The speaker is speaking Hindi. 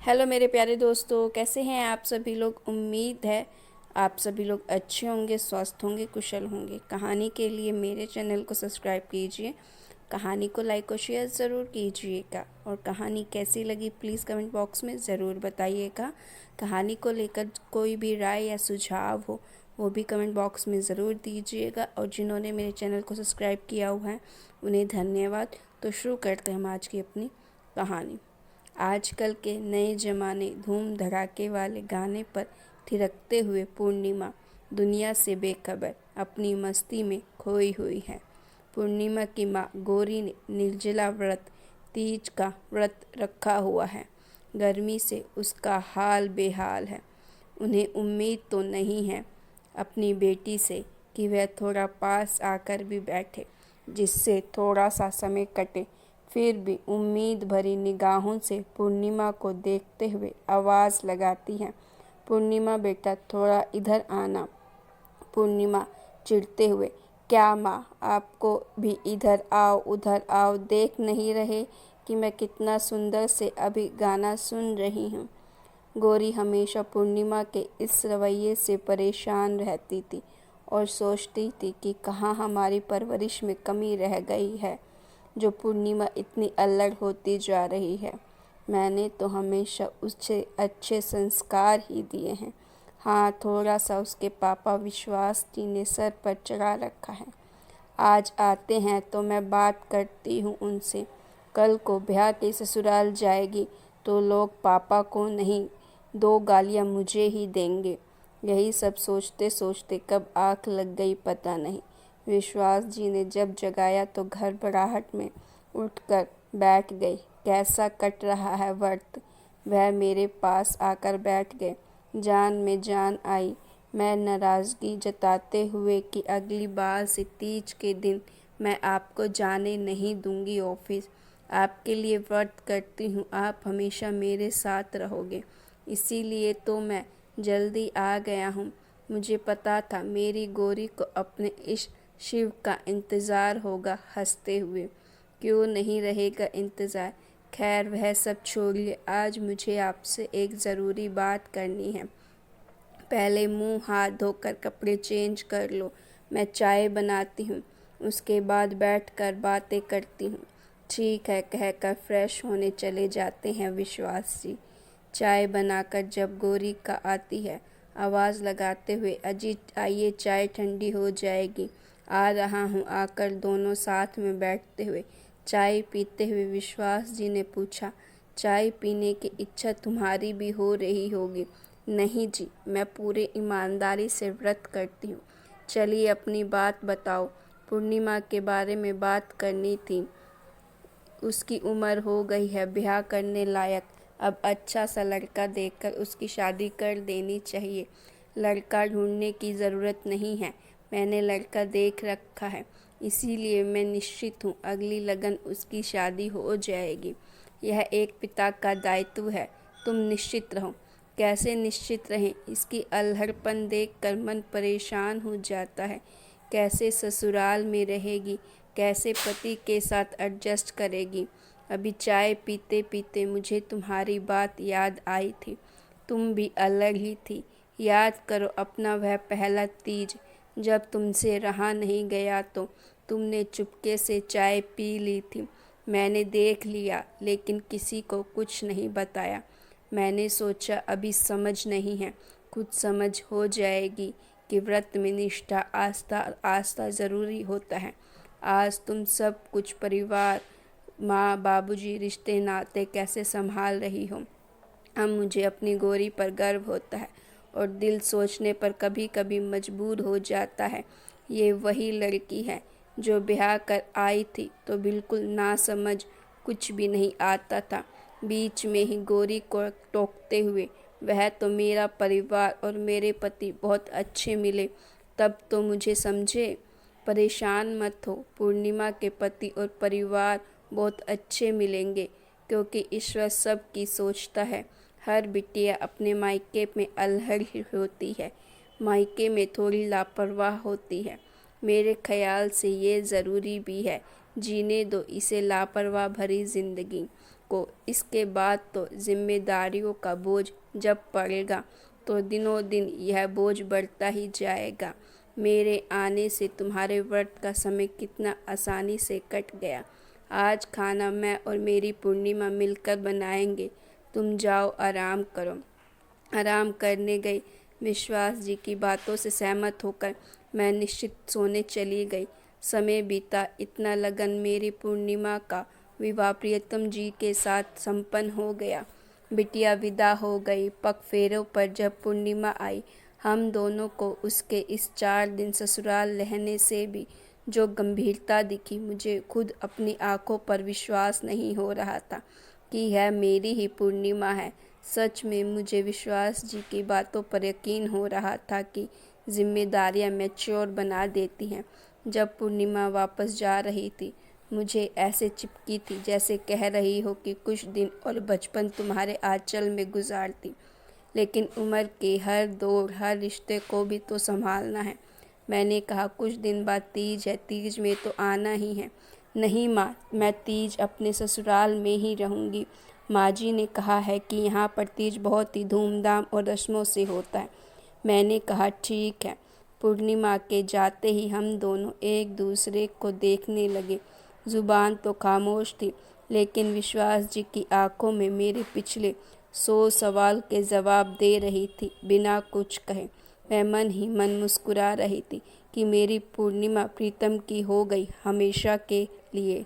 हेलो मेरे प्यारे दोस्तों, कैसे हैं आप सभी लोग। उम्मीद है आप सभी लोग अच्छे होंगे, स्वस्थ होंगे, कुशल होंगे। कहानी के लिए मेरे चैनल को सब्सक्राइब कीजिए, कहानी को लाइक और शेयर ज़रूर कीजिएगा। और कहानी कैसी लगी प्लीज़ कमेंट बॉक्स में ज़रूर बताइएगा। कहानी को लेकर कोई भी राय या सुझाव हो वो भी कमेंट बॉक्स में ज़रूर दीजिएगा। और जिन्होंने मेरे चैनल को सब्सक्राइब किया हुआ है उन्हें धन्यवाद। तो शुरू करते हैं हम आज की अपनी कहानी। आजकल के नए ज़माने धूम धड़ाके वाले गाने पर थिरकते हुए पूर्णिमा दुनिया से बेखबर अपनी मस्ती में खोई हुई है। पूर्णिमा की माँ गौरी ने निर्जला व्रत तीज का व्रत रखा हुआ है। गर्मी से उसका हाल बेहाल है। उन्हें उम्मीद तो नहीं है अपनी बेटी से कि वह थोड़ा पास आकर भी बैठे, जिससे थोड़ा सा समय कटे। फिर भी उम्मीद भरी निगाहों से पूर्णिमा को देखते हुए आवाज़ लगाती है, पूर्णिमा बेटा थोड़ा इधर आना। पूर्णिमा चिढ़ते हुए, क्या माँ, आपको भी इधर आओ उधर आओ, देख नहीं रहे कि मैं कितना सुंदर से अभी गाना सुन रही हूँ। गौरी हमेशा पूर्णिमा के इस रवैये से परेशान रहती थी और सोचती थी कि कहाँ हमारी परवरिश में कमी रह गई है जो पूर्णिमा इतनी अल्लड़ होती जा रही है। मैंने तो हमेशा उसे अच्छे संस्कार ही दिए हैं। हाँ, थोड़ा सा उसके पापा विश्वास जी ने सर पर चढ़ा रखा है। आज आते हैं तो मैं बात करती हूँ उनसे। कल को ब्याह के ससुराल जाएगी तो लोग पापा को नहीं, दो गालियाँ मुझे ही देंगे। यही सब सोचते सोचते कब आँख लग गई पता नहीं। विश्वास जी ने जब जगाया तो घबराहट में उठकर बैठ गई। कैसा कट रहा है व्रत? वह मेरे पास आकर बैठ गए। जान में जान आई। मैं नाराज़गी जताते हुए कि अगली बार से तीज के दिन मैं आपको जाने नहीं दूंगी ऑफिस। आपके लिए व्रत करती हूँ, आप हमेशा मेरे साथ रहोगे, इसीलिए तो मैं जल्दी आ गया हूँ। मुझे पता था मेरी गौरी को अपने इस शिव का इंतज़ार होगा। हंसते हुए, क्यों नहीं रहेगा इंतज़ार। खैर वह सब छोड़िए, आज मुझे आपसे एक ज़रूरी बात करनी है। पहले मुंह हाथ धोकर कपड़े चेंज कर लो, मैं चाय बनाती हूँ, उसके बाद बैठकर बातें करती हूँ। ठीक है कहकर फ्रेश होने चले जाते हैं विश्वास जी। चाय बनाकर जब गौरी का आती है, आवाज़ लगाते हुए, अजीत आइए चाय ठंडी हो जाएगी। आ रहा हूँ। आकर दोनों साथ में बैठते हुए चाय पीते हुए विश्वास जी ने पूछा, चाय पीने की इच्छा तुम्हारी भी हो रही होगी। नहीं जी, मैं पूरी ईमानदारी से व्रत करती हूँ। चलिए अपनी बात बताओ। पूर्णिमा के बारे में बात करनी थी। उसकी उम्र हो गई है ब्याह करने लायक। अब अच्छा सा लड़का देखकर उसकी शादी कर देनी चाहिए। लड़का ढूंढने की ज़रूरत नहीं है, मैंने लड़का देख रखा है, इसीलिए मैं निश्चित हूँ अगली लगन उसकी शादी हो जाएगी। यह एक पिता का दायित्व है, तुम निश्चित रहो। कैसे निश्चित रहें? इसकी अल्हड़पन देखकर मन परेशान हो जाता है। कैसे ससुराल में रहेगी, कैसे पति के साथ एडजस्ट करेगी। अभी चाय पीते पीते मुझे तुम्हारी बात याद आई थी। तुम भी अलग ही थी। याद करो अपना वह पहला तीज, जब तुमसे रहा नहीं गया तो तुमने चुपके से चाय पी ली थी। मैंने देख लिया लेकिन किसी को कुछ नहीं बताया। मैंने सोचा अभी समझ नहीं है, कुछ समझ हो जाएगी कि व्रत में निष्ठा आस्था आस्था ज़रूरी होता है। आज तुम सब कुछ परिवार, माँ बाबूजी, रिश्ते नाते कैसे संभाल रही हो। अब मुझे अपनी गौरी पर गर्व होता है और दिल सोचने पर कभी कभी मजबूर हो जाता है। ये वही लड़की है जो ब्याह कर आई थी तो बिल्कुल नासमझ, कुछ भी नहीं आता था। बीच में ही गौरी को टोकते हुए, वह तो मेरा परिवार और मेरे पति बहुत अच्छे मिले तब तो मुझे समझे। परेशान मत हो, पूर्णिमा के पति और परिवार बहुत अच्छे मिलेंगे क्योंकि ईश्वर सब की सोचता है। हर बिटिया अपने मायके में अल्हड़ ही होती है, मायके में थोड़ी लापरवाह होती है। मेरे ख्याल से ये ज़रूरी भी है, जीने दो इसे लापरवाह भरी ज़िंदगी। को। इसके बाद तो जिम्मेदारियों का बोझ जब पड़ेगा तो दिनों दिन यह बोझ बढ़ता ही जाएगा। मेरे आने से तुम्हारे व्रत का समय कितना आसानी से कट गया। आज खाना मैं और मेरी पूर्णिमा मिलकर बनाएंगे। तुम जाओ आराम करो। आराम करने गई। विश्वास जी की बातों से सहमत होकर मैं निश्चित सोने चली गई। समय बीता। इतना लगन मेरी पूर्णिमा का विवाह प्रियतम जी के साथ संपन्न हो गया। बिटिया विदा हो गई। पग फेरों पर जब पूर्णिमा आई, हम दोनों को उसके इस 4 दिन ससुराल रहने से भी जो गंभीरता दिखी, मुझे खुद अपनी आंखों पर विश्वास नहीं हो रहा था कि यह मेरी ही पूर्णिमा है। सच में मुझे विश्वास जी की बातों पर यकीन हो रहा था कि जिम्मेदारियां मैच्योर बना देती हैं। जब पूर्णिमा वापस जा रही थी, मुझे ऐसे चिपकी थी जैसे कह रही हो कि कुछ दिन और बचपन तुम्हारे आंचल में गुजारती। लेकिन उम्र के हर दौर, हर रिश्ते को भी तो संभालना है। मैंने कहा, कुछ दिन बाद तीज है, तीज में तो आना ही है। नहीं माँ, मैं तीज अपने ससुराल में ही रहूँगी। माँ जी ने कहा है कि यहाँ पर तीज बहुत ही धूमधाम और रस्मों से होता है। मैंने कहा ठीक है। पूर्णिमा के जाते ही हम दोनों एक दूसरे को देखने लगे। जुबान तो खामोश थी, लेकिन विश्वास जी की आंखों में मेरे पिछले 100 सवाल के जवाब दे रही थी बिना कुछ कहे। मैं मन ही मन मुस्कुरा रही थी कि मेरी पूर्णिमा प्रीतम की हो गई हमेशा के लिए।